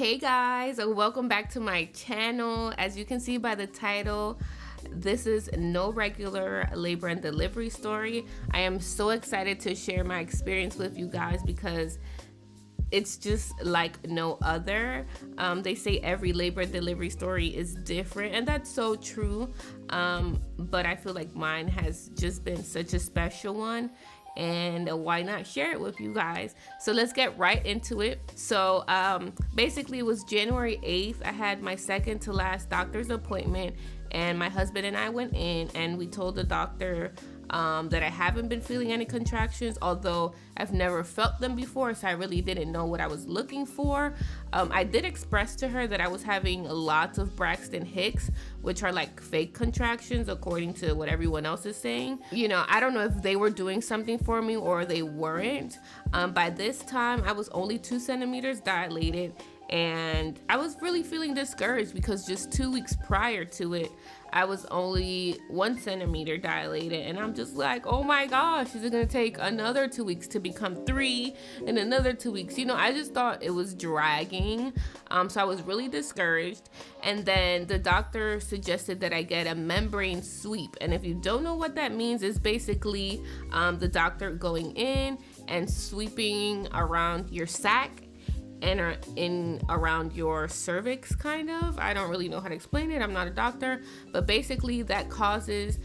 Hey guys, welcome back to my channel. As you can see by the title, this is no regular labor and delivery story. I am so excited to share my experience with you guys because it's just like no other. They say every labor and delivery story is different, and that's so true. But I feel like mine has just been such a special one, and why not share it with you guys? So let's get right into it. So basically it was January 8th. I had my second to last doctor's appointment, and my husband and I went in and we told the doctor that I haven't been feeling any contractions, although I've never felt them before, so I really didn't know what I was looking for. I did express to her that I was having lots of Braxton Hicks, which are like fake contractions according to what everyone else is saying. You know, I don't know if they were doing something for me or they weren't. By this time, I was only 2 centimeters dilated, and I was really feeling discouraged because just 2 weeks prior to it, I was only 1 centimeter dilated, and I'm just like, oh my gosh, is it gonna take another 2 weeks to become 3 and another 2 weeks? You know, I just thought it was dragging. So I was really discouraged. And then the doctor suggested that I get a membrane sweep. And if you don't know what that means, it's basically the doctor going in and sweeping around your sac and in around your cervix, kind of. I don't really know how to explain it. I'm not a doctor, but basically that causes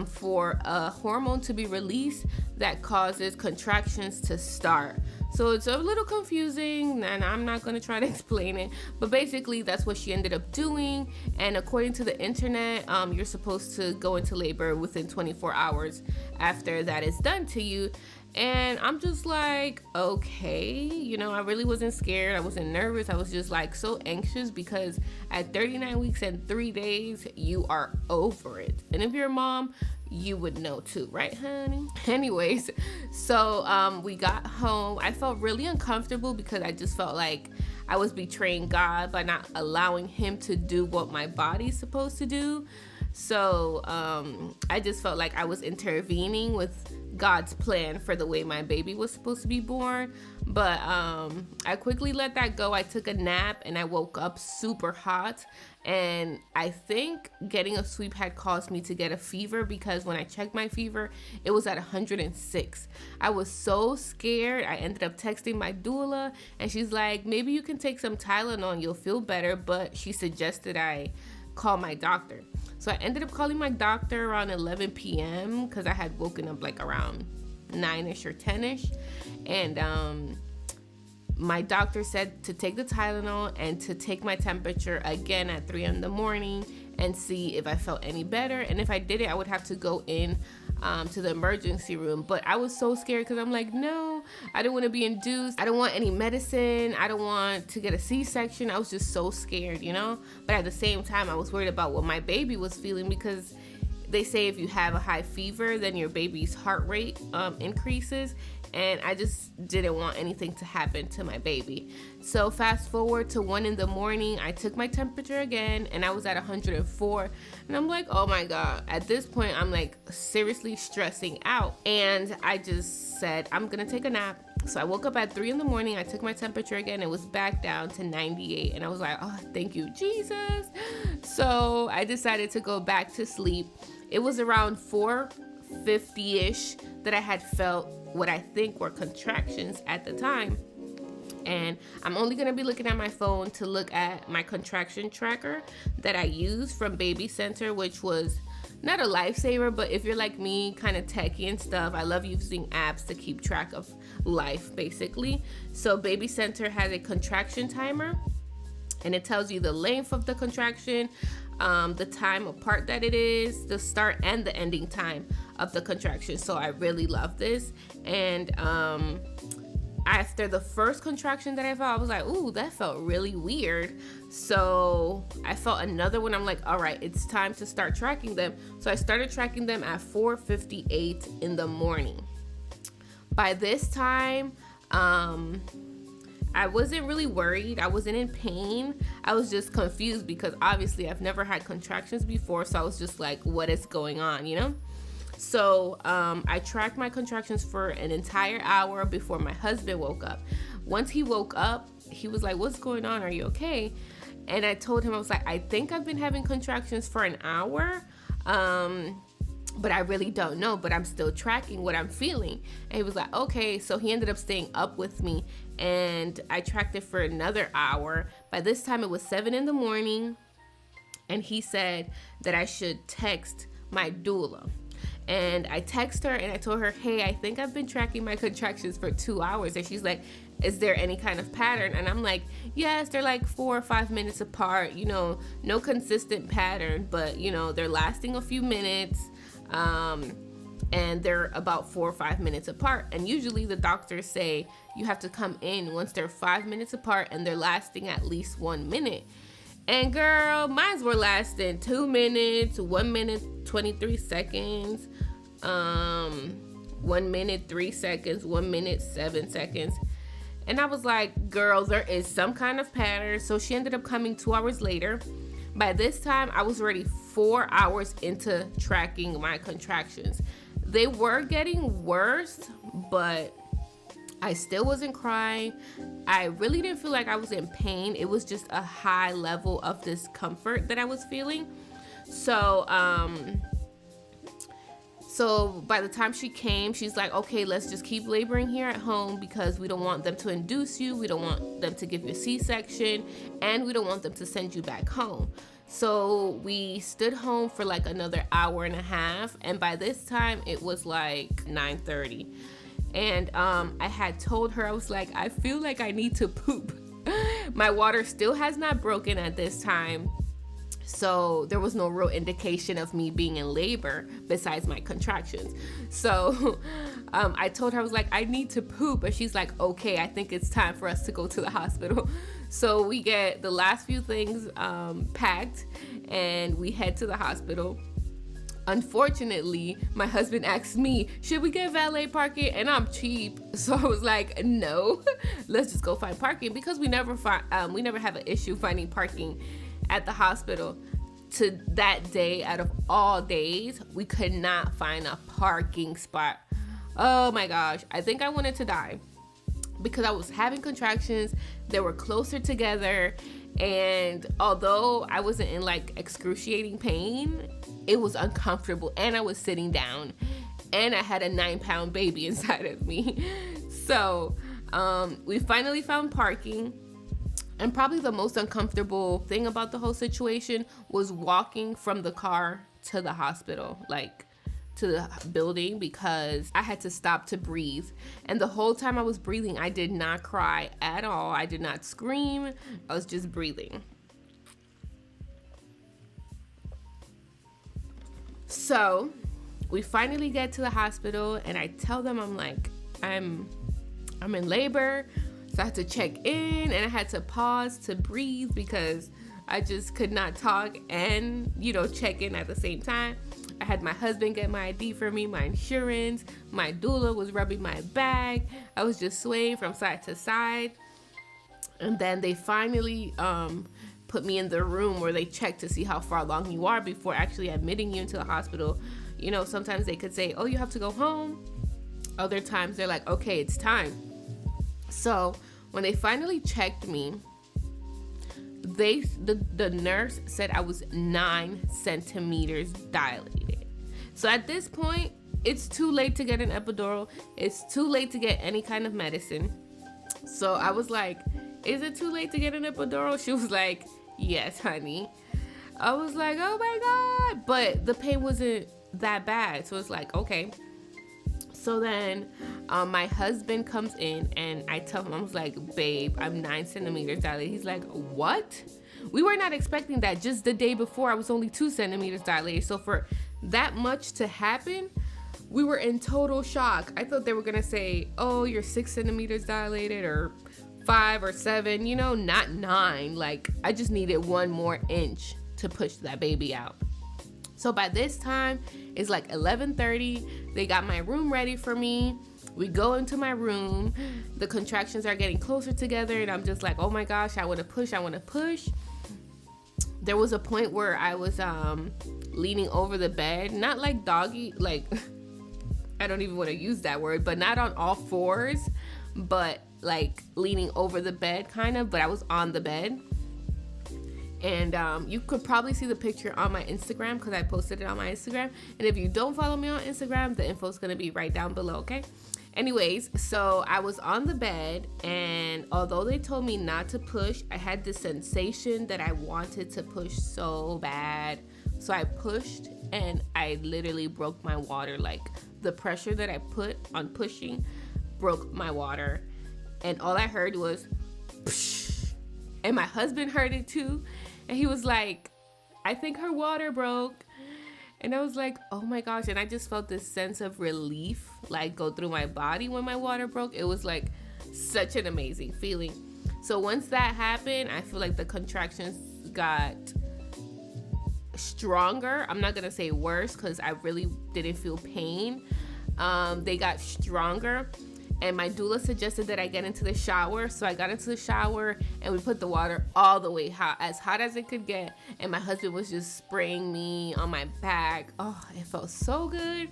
for a hormone to be released that causes contractions to start. So it's a little confusing, and I'm not going to try to explain it, but basically that's what she ended up doing. And according to the internet, you're supposed to go into labor within 24 hours after that is done to you. And I'm just like, okay, you know, I really wasn't scared. I wasn't nervous. I was just like so anxious because at 39 weeks and 3 days, you are over it. And if you're a mom, you would know too, right, honey? Anyways, so we got home. I felt really uncomfortable because I just felt like I was betraying God by not allowing him to do what my body's supposed to do. So I just felt like I was intervening with God's plan for the way my baby was supposed to be born. But I quickly let that go. I took a nap and I woke up super hot. And I think getting a sweep had caused me to get a fever because when I checked my fever, it was at 106. I was so scared. I ended up texting my doula, and she's like, maybe you can take some Tylenol and you'll feel better. But she suggested I call my doctor. So I ended up calling my doctor around 11 p.m. because I had woken up like around 9ish or 10ish. And my doctor said to take the Tylenol and to take my temperature again at 3 in the morning and see if I felt any better. And if I didn't, I would have to go in to the emergency room. But I was so scared because I'm like, no, I don't want to be induced. I don't want any medicine. I don't want to get a C-section. I was just so scared, you know? But at the same time, I was worried about what my baby was feeling because they say if you have a high fever, then your baby's heart rate increases. And I just didn't want anything to happen to my baby. So fast forward to 1 in the morning, I took my temperature again and I was at 104. And I'm like, oh my God. At this point, I'm like seriously stressing out. And I just said, I'm gonna take a nap. So I woke up at 3 in the morning, I took my temperature again, it was back down to 98. And I was like, oh, thank you, Jesus. So I decided to go back to sleep. It was around 4:50-ish that I had felt what I think were contractions at the time. And I'm only going to be looking at my phone to look at my contraction tracker that I use from Baby Center, which was not a lifesaver, but if you're like me, kind of techie and stuff, I love using apps to keep track of life, basically. So Baby Center has a contraction timer, and it tells you the length of the contraction, the time apart that it is, the start and the ending time of the contraction. So I really love this. And after the first contraction that I felt, I was like, ooh, that felt really weird. So I felt another one. I'm like, all right, it's time to start tracking them. So I started tracking them at 4:58 in the morning. By this time, I wasn't really worried. I wasn't in pain. I was just confused because obviously I've never had contractions before. So I was just like, what is going on, you know? So I tracked my contractions for an entire hour before my husband woke up. Once he woke up, he was like, what's going on? Are you okay? And I told him, I was like, I think I've been having contractions for an hour. But I really don't know, but I'm still tracking what I'm feeling. And he was like, okay. So he ended up staying up with me, and I tracked it for another hour. By this time it was 7 a.m. and he said that I should text my doula. And I text her and I told her, hey, I think I've been tracking my contractions for 2 hours. And she's like, is there any kind of pattern? And I'm like, yes, they're like 4 or 5 minutes apart, you know, no consistent pattern, but you know, they're lasting a few minutes. And they're about 4 or 5 minutes apart. And usually the doctors say you have to come in once they're 5 minutes apart and they're lasting at least 1 minute. And girl, mine were lasting 2 minutes, 1 minute, 23 seconds, 1 minute, 3 seconds, 1 minute, 7 seconds. And I was like, girl, there is some kind of pattern. So she ended up coming 2 hours later. By this time, I was already 4 hours into tracking my contractions. They were getting worse, but I still wasn't crying. I really didn't feel like I was in pain. It was just a high level of discomfort that I was feeling. So by the time she came, she's like, okay, let's just keep laboring here at home because we don't want them to induce you. We don't want them to give you a C-section, and we don't want them to send you back home. So we stood home for like another hour and a half. And by this time it was like 9:30. And I had told her, I was like, I feel like I need to poop. My water still has not broken at this time. So there was no real indication of me being in labor besides my contractions. So I told her, I was like, I need to poop. And she's like, okay, I think it's time for us to go to the hospital. So we get the last few things packed and we head to the hospital. Unfortunately, my husband asked me, should we get valet parking? And I'm cheap. So I was like, no, let's just go find parking, because we never have an issue finding parking at the hospital. To that day, out of all days, we could not find a parking spot. Oh my gosh, I think I wanted to die because I was having contractions. They were closer together, and although I wasn't in like excruciating pain, it was uncomfortable, and I was sitting down, and I had a 9-pound baby inside of me. So we finally found parking. And probably the most uncomfortable thing about the whole situation was walking from the car to the hospital, like to the building, because I had to stop to breathe. And the whole time I was breathing, I did not cry at all. I did not scream. I was just breathing. So we finally get to the hospital, and I tell them, I'm like, I'm in labor. So I had to check in, and I had to pause to breathe because I just could not talk and, check in at the same time. I had my husband get my ID for me, my insurance. My doula was rubbing my back. I was just swaying from side to side. And then they finally put me in the room where they check to see how far along you are before actually admitting you into the hospital. Sometimes they could say, oh, you have to go home. Other times they're like, okay, it's time. So when they finally checked me, the nurse said I was 9 centimeters dilated. So at this point, it's too late to get an epidural. It's too late to get any kind of medicine. So I was like, is it too late to get an epidural? She was like, yes, honey. I was like, oh my God. But the pain wasn't that bad. So it's like, okay. So then my husband comes in, and I tell him, I was like, babe, I'm 9 centimeters dilated. He's like, what? We were not expecting that. Just the day before, I was only 2 centimeters dilated. So for that much to happen, we were in total shock. I thought they were going to say, oh, you're 6 centimeters dilated, or 5 or 7, not 9. Like, I just needed 1 more inch to push that baby out. So by this time, it's like 11:30. They got my room ready for me. We go into my room. The contractions are getting closer together, and I'm just like, oh my gosh, I want to push. There was a point where I was leaning over the bed, not like doggy, like I don't even want to use that word, but not on all fours, but like leaning over the bed kind of, but I was on the bed. And you could probably see the picture on my Instagram because I posted it on my Instagram. And if you don't follow me on Instagram, the info is going to be right down below, okay? Anyways, so I was on the bed, and although they told me not to push, I had this sensation that I wanted to push so bad. So I pushed, and I literally broke my water. Like, the pressure that I put on pushing broke my water. And all I heard was, psh, and my husband heard it too. And he was like, I think her water broke. And I was like, oh my gosh. And I just felt this sense of relief like go through my body when my water broke. It was like such an amazing feeling. So once that happened, I feel like the contractions got stronger. I'm not going to say worse because I really didn't feel pain. They got stronger. And my doula suggested that I get into the shower. So I got into the shower and we put the water all the way hot as it could get. And my husband was just spraying me on my back. Oh, it felt so good.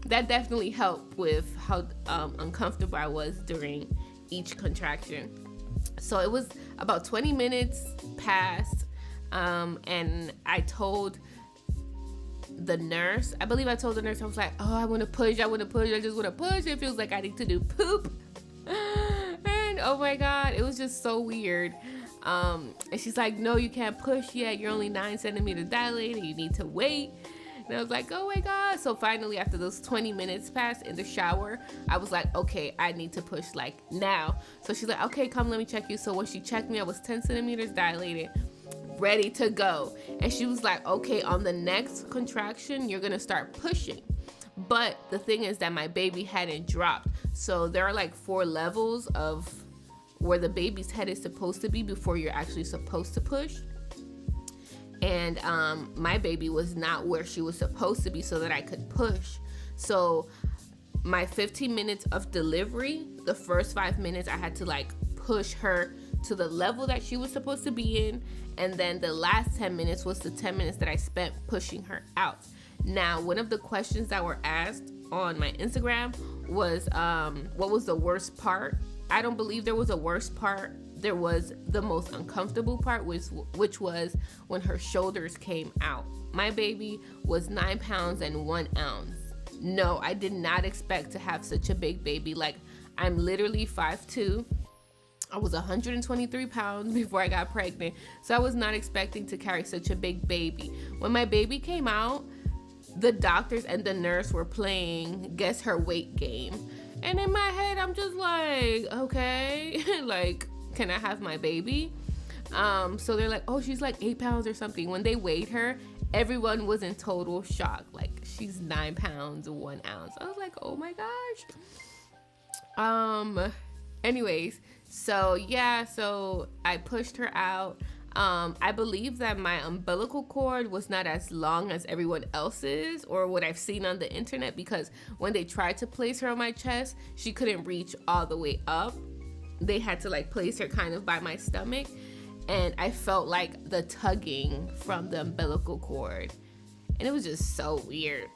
That definitely helped with how uncomfortable I was during each contraction. So it was about 20 minutes past. And I told the nurse, I believe I told the nurse, I was like, oh, I want to push, I just want to push. It feels like I need to do poop. And oh my God, it was just so weird. And she's like, no, you can't push yet. You're only 9 centimeters dilated. You need to wait. And I was like, oh my God. So finally, after those 20 minutes passed in the shower, I was like, okay, I need to push like now. So she's like, okay, come, let me check you. So when she checked me, I was 10 centimeters dilated, ready to go. And she was like, okay, on the next contraction, you're gonna start pushing. But the thing is that my baby hadn't dropped. So there are like 4 levels of where the baby's head is supposed to be before you're actually supposed to push. And my baby was not where she was supposed to be so that I could push. So my 15 minutes of delivery, the first 5 minutes I had to like push her to the level that she was supposed to be in. And then the last 10 minutes was the 10 minutes that I spent pushing her out. Now, one of the questions that were asked on my Instagram was, what was the worst part? I don't believe there was a worst part. There was the most uncomfortable part, which was when her shoulders came out. My baby was 9 pounds and 1 ounce. No, I did not expect to have such a big baby. Like, I'm literally 5'2". I was 123 pounds before I got pregnant, so I was not expecting to carry such a big baby. When my baby came out, the doctors and the nurse were playing guess her weight game. And in my head, I'm just like, okay, like, can I have my baby? So they're like, oh, she's like 8 pounds or something. When they weighed her, everyone was in total shock. Like, she's 9 pounds, 1 ounce. I was like, oh my gosh. Anyways, so yeah, so I pushed her out. I believe that my umbilical cord was not as long as everyone else's or what I've seen on the internet, because when they tried to place her on my chest, she couldn't reach all the way up. They had to like place her kind of by my stomach, and I felt like the tugging from the umbilical cord, and it was just so weird.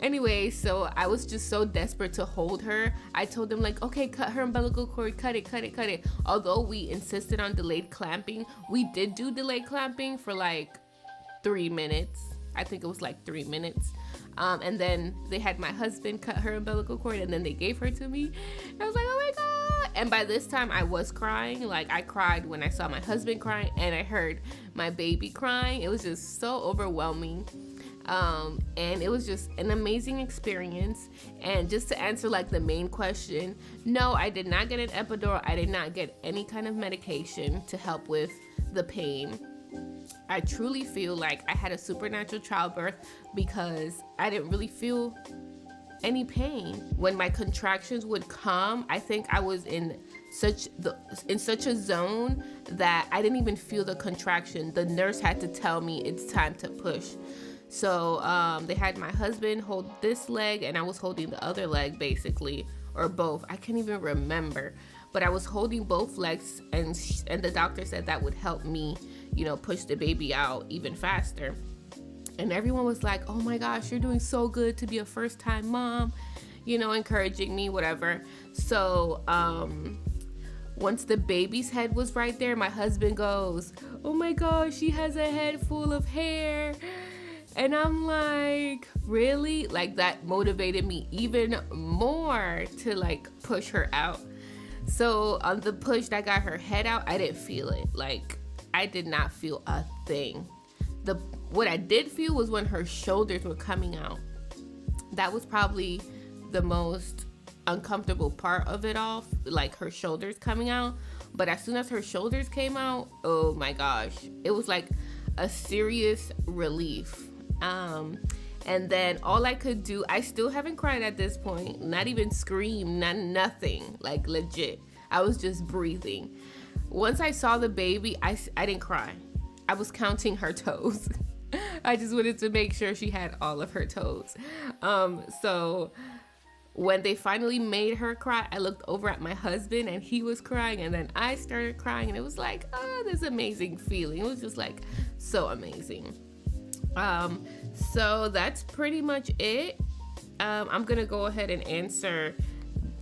Anyway, so I was just so desperate to hold her. I told them like, okay, cut her umbilical cord, cut it. Although we insisted on delayed clamping, we did do delayed clamping for like 3 minutes. I think it was like 3 minutes. And then they had my husband cut her umbilical cord, and then they gave her to me. I was like, oh my God. And by this time I was crying. Like, I cried when I saw my husband crying and I heard my baby crying. It was just so overwhelming. And it was just an amazing experience. And just to answer like the main question, no, I did not get an epidural. I did not get any kind of medication to help with the pain. I truly feel like I had a supernatural childbirth because I didn't really feel any pain. When my contractions would come, I think I was in such a zone that I didn't even feel the contraction. The nurse had to tell me it's time to push. So they had my husband hold this leg and I was holding the other leg, basically, or both. I can't even remember, but I was holding both legs, and the doctor said that would help me, push the baby out even faster. And everyone was like, oh my gosh, you're doing so good to be a first-time mom. encouraging me, whatever. So once the baby's head was right there, my husband goes, "Oh my gosh, she has a head full of hair." And I'm like, really? Like, that motivated me even more to like push her out. So on the push that got her head out, I didn't feel it. Like, I did not feel a thing. What I did feel was when her shoulders were coming out. That was probably the most uncomfortable part of it all, like her shoulders coming out. But as soon as her shoulders came out, oh my gosh, it was like a serious relief. And then all I could do, I still haven't cried at this point, not even scream, nothing, like legit. I was just breathing. Once I saw the baby, I didn't cry. I was counting her toes. I just wanted to make sure she had all of her toes. So when they finally made her cry, I looked over at my husband and he was crying, and then I started crying, and it was like, oh, this amazing feeling. It was just like so amazing. So that's pretty much it. I'm gonna go ahead and answer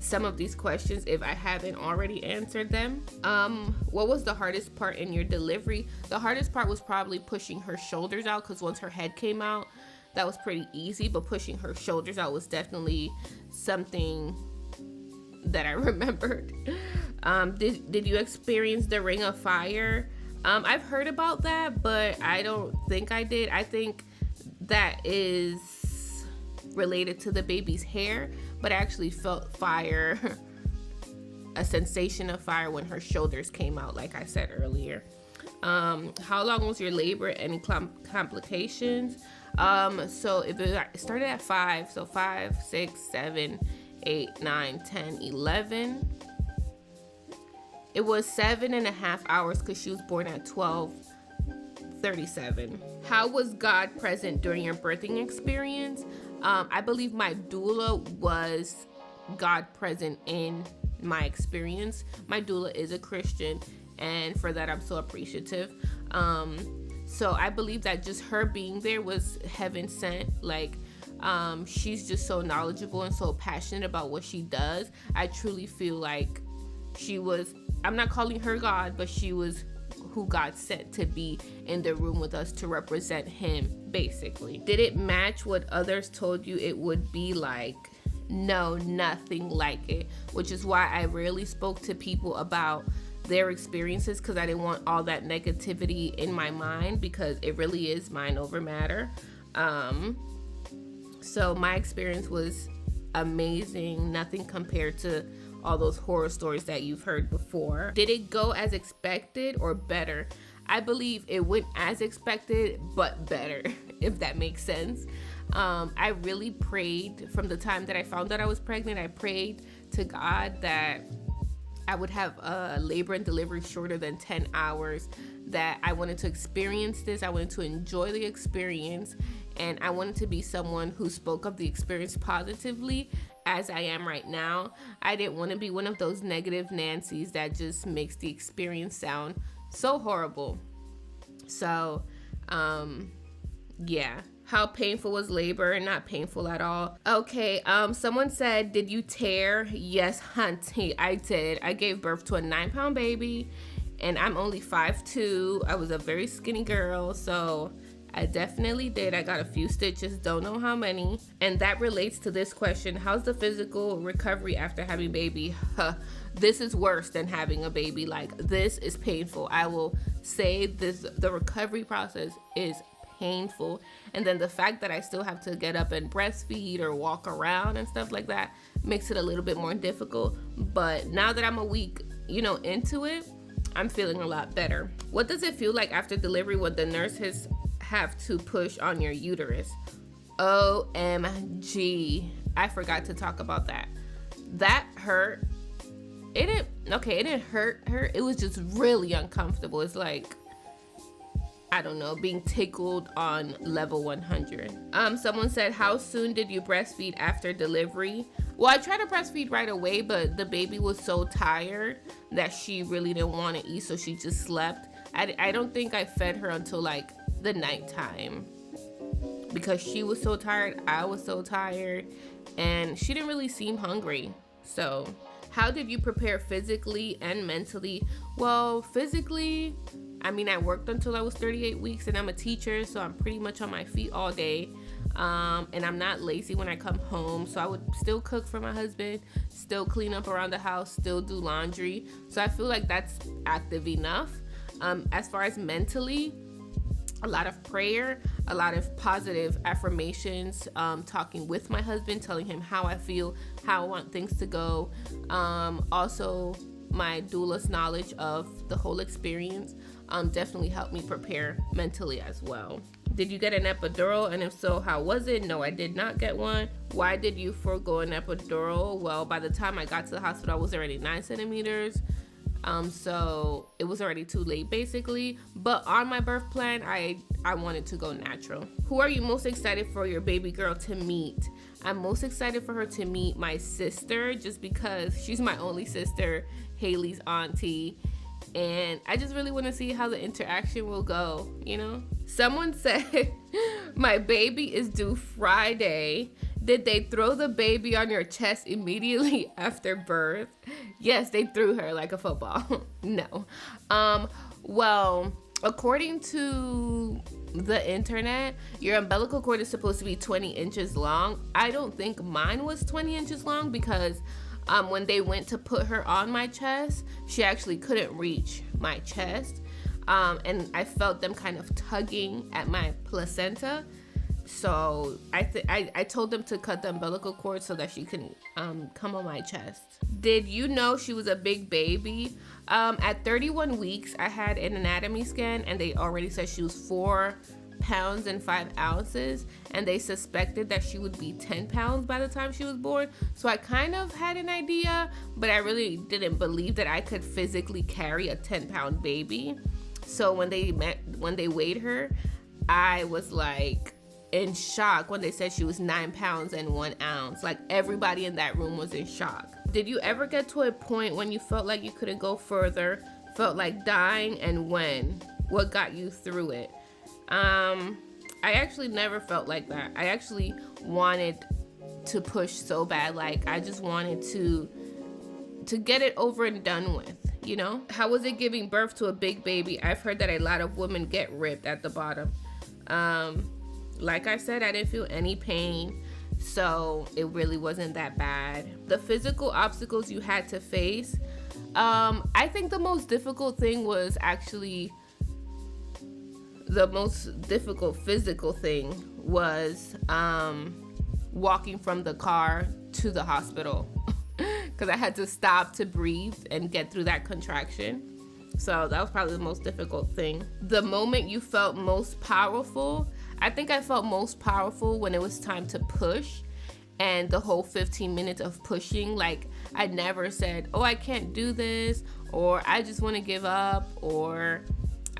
some of these questions if I haven't already answered them. What was the hardest part in your delivery? The hardest part was probably pushing her shoulders out, because once her head came out, that was pretty easy, but pushing her shoulders out was definitely something that I remembered. Did you experience the ring of fire? I've heard about that, but I don't think I did. I think that is related to the baby's hair, but I actually felt fire, a sensation of fire when her shoulders came out, like I said earlier. How long was your labor? Any complications? So if it started at 5, so 5, 6, 7, 8, 9, 10, 11. It was 7.5 hours because she was born at 12:37. How was God present during your birthing experience? I believe my doula was God present in my experience. My doula is a Christian, and for that I'm so appreciative. So I believe that just her being there was heaven sent. Like, she's just so knowledgeable and so passionate about what she does. I truly feel like she was, I'm not calling her God, but she was who God sent to be in the room with us to represent him, basically. Did it match what others told you it would be like? No, nothing like it, which is why I rarely spoke to people about their experiences, because I didn't want all that negativity in my mind, because it really is mind over matter. So my experience was amazing, nothing compared to all those horror stories that you've heard before. Did it go as expected or better? I believe it went as expected, but better, if that makes sense. I really prayed from the time that I found out I was pregnant. I prayed to God that I would have a labor and delivery shorter than 10 hours, that I wanted to experience this. I wanted to enjoy the experience, and I wanted to be someone who spoke of the experience positively, as I am right now. I didn't want to be one of those negative Nancys that just makes the experience sound so horrible. So, yeah. How painful was labor? Not painful at all. Okay, someone said, did you tear? Yes, hunty, I did. I gave birth to a 9-pound baby, and I'm only 5'2". I was a very skinny girl, so I definitely did. I got a few stitches, don't know how many. And that relates to this question, how's the physical recovery after having a baby? This is worse than having a baby. Like, this is painful. I will say this, the recovery process is painful, and then the fact that I still have to get up and breastfeed or walk around and stuff like that makes it a little bit more difficult. But now that I'm a week, into it, I'm feeling a lot better. What does it feel like after delivery when the nurses have to push on your uterus? OMG, I forgot to talk about that. That hurt. It didn't hurt her. It was just really uncomfortable. It's like, I don't know, being tickled on level 100. Someone said, how soon did you breastfeed after delivery? Well, I tried to breastfeed right away, but the baby was so tired that she really didn't want to eat, so she just slept. I don't think I fed her until like the nighttime. because she was so tired, I was so tired, and she didn't really seem hungry. So how did you prepare physically and mentally? Well, physically, I mean, I worked until I was 38 weeks, and I'm a teacher, so I'm pretty much on my feet all day. And I'm not lazy when I come home, so I would still cook for my husband, still clean up around the house, still do laundry. So I feel like that's active enough. As far as mentally, a lot of prayer, a lot of positive affirmations, talking with my husband, telling him how I feel, how I want things to go. Also, my doula's knowledge of the whole experience definitely helped me prepare mentally as well. Did you get an epidural? And if so, how was it? No, I did not get one. Why did you forego an epidural? Well, by the time I got to the hospital, I was already 9 centimeters. So it was already too late basically. But on my birth plan, I wanted to go natural. Who are you most excited for your baby girl to meet? I'm most excited for her to meet my sister, just because she's my only sister, Haley's auntie. And I just really want to see how the interaction will go, you know? Someone said, my baby is due Friday. Did they throw the baby on your chest immediately after birth? Yes, they threw her like a football. No. Well, according to the internet, your umbilical cord is supposed to be 20 inches long. I don't think mine was 20 inches long because when they went to put her on my chest, she actually couldn't reach my chest. And I felt them kind of tugging at my placenta. So I told them to cut the umbilical cord so that she can come on my chest. Did you know she was a big baby? At 31 weeks, I had an anatomy scan and they already said she was 4 pounds and 5 ounces, and they suspected that she would be 10 pounds by the time she was born. So I kind of had an idea, but I really didn't believe that I could physically carry a 10-pound baby. So when they weighed her, I was like in shock when they said she was 9 pounds and 1 ounce. Like, everybody in that room was in shock. Did you ever get to a point when you felt like you couldn't go further, felt like dying, and when? What got you through it? I actually never felt like that. I actually wanted to push so bad. Like, I just wanted to get it over and done with, you know? How was it giving birth to a big baby? I've heard that a lot of women get ripped at the bottom. Like I said, I didn't feel any pain, so it really wasn't that bad. The physical obstacles you had to face, I think the most difficult thing was actually the most difficult physical thing was walking from the car to the hospital because I had to stop to breathe and get through that contraction. So that was probably the most difficult thing. The moment you felt most powerful, I think I felt most powerful when it was time to push, and the whole 15 minutes of pushing, like, I never said, oh, I can't do this, or I just want to give up, or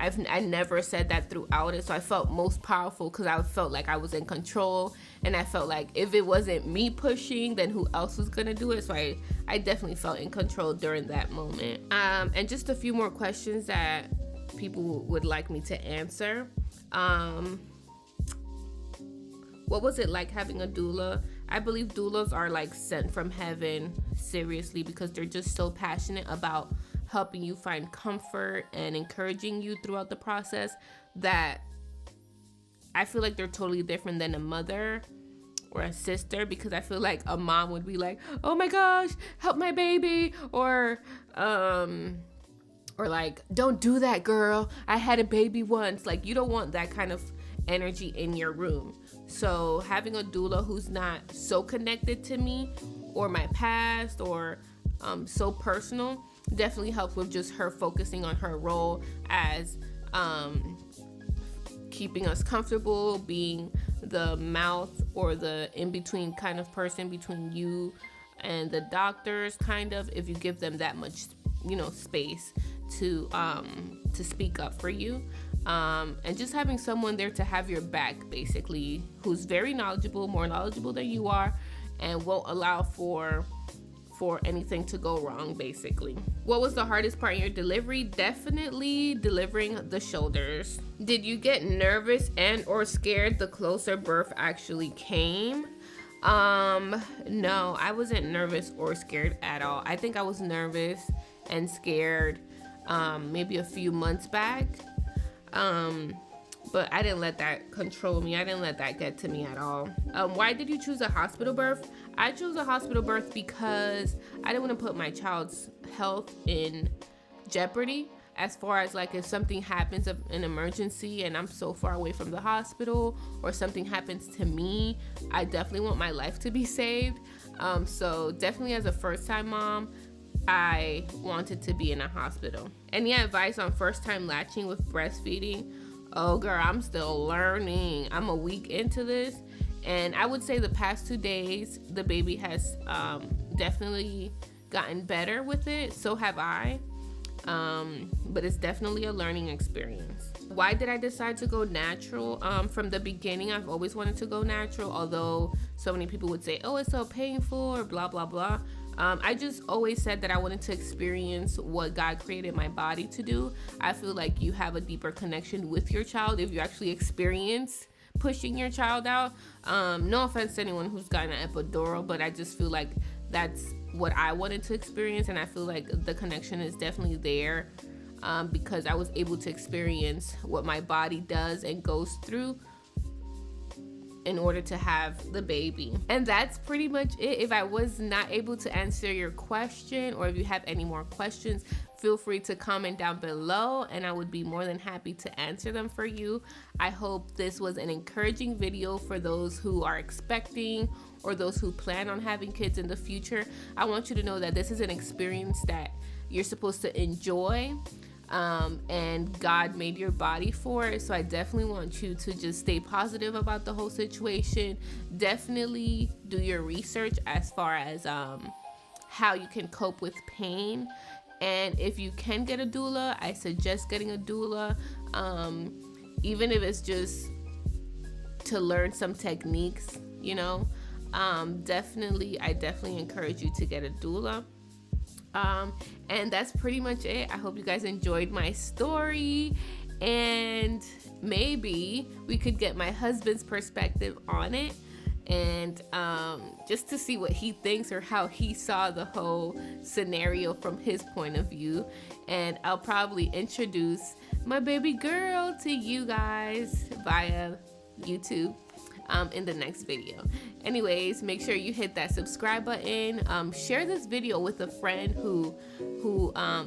I never said that throughout it. So I felt most powerful because I felt like I was in control, and I felt like if it wasn't me pushing, then who else was gonna do it? So I definitely felt in control during that moment. And just a few more questions that people would like me to answer. What was it like having a doula? I believe doulas are like sent from heaven, seriously, because they're just so passionate about helping you find comfort and encouraging you throughout the process, that I feel like they're totally different than a mother or a sister, because I feel like a mom would be like, oh my gosh, help my baby, or like, don't do that, girl, I had a baby once. Like, you don't want that kind of energy in your room. So having a doula who's not so connected to me or my past or so personal definitely helps with just her focusing on her role as keeping us comfortable, being the mouth or the in-between kind of person between you and the doctors, kind of, if you give them that much, you know, space to speak up for you. And just having someone there to have your back, basically, who's very knowledgeable, more knowledgeable than you are, and won't allow for for anything to go wrong, basically. What was the hardest part in your delivery? Definitely delivering the shoulders. Did you get nervous and or scared the closer birth actually came? No, I wasn't nervous or scared at all. I think I was nervous and scared maybe a few months back. But I didn't let that control me. I didn't let that get to me at all. Why did you choose a hospital birth? I chose a hospital birth because I didn't want to put my child's health in jeopardy. As far as like if something happens of an emergency and I'm so far away from the hospital, or something happens to me, I definitely want my life to be saved. So definitely as a first-time mom, I wanted to be in a hospital. Any advice on first-time latching with breastfeeding? Oh girl, I'm still learning. I'm a week into this, and I would say the past 2 days the baby has definitely gotten better with it. So have I. But it's definitely a learning experience. Why did I decide to go natural? From the beginning, I've always wanted to go natural, although so many people would say, oh, it's so painful or blah, blah, blah. I just always said that I wanted to experience what God created my body to do. I feel like you have a deeper connection with your child if you actually experience pushing your child out. No offense to anyone who's gotten an epidural, but I just feel like that's what I wanted to experience, and I feel like the connection is definitely there because I was able to experience what my body does and goes through in order to have the baby. And that's pretty much it. If I was not able to answer your question, or if you have any more questions, feel free to comment down below and I would be more than happy to answer them for you. I hope this was an encouraging video for those who are expecting or those who plan on having kids in the future. I want you to know that this is an experience that you're supposed to enjoy. And God made your body for it. So I definitely want you to just stay positive about the whole situation. Definitely do your research as far as how you can cope with pain. And if you can get a doula, I suggest getting a doula, even if it's just to learn some techniques, you know. I definitely encourage you to get a doula. And that's pretty much it. I hope you guys enjoyed my story, and maybe we could get my husband's perspective on it, and just to see what he thinks or how he saw the whole scenario from his point of view. And I'll probably introduce my baby girl to you guys via YouTube in the next video. Anyways, make sure you hit that subscribe button. Share this video with a friend who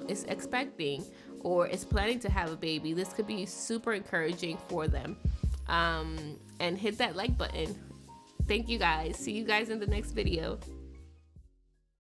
is expecting or is planning to have a baby. This could be super encouraging for them. And hit that like button. Thank you guys. See you guys in the next video.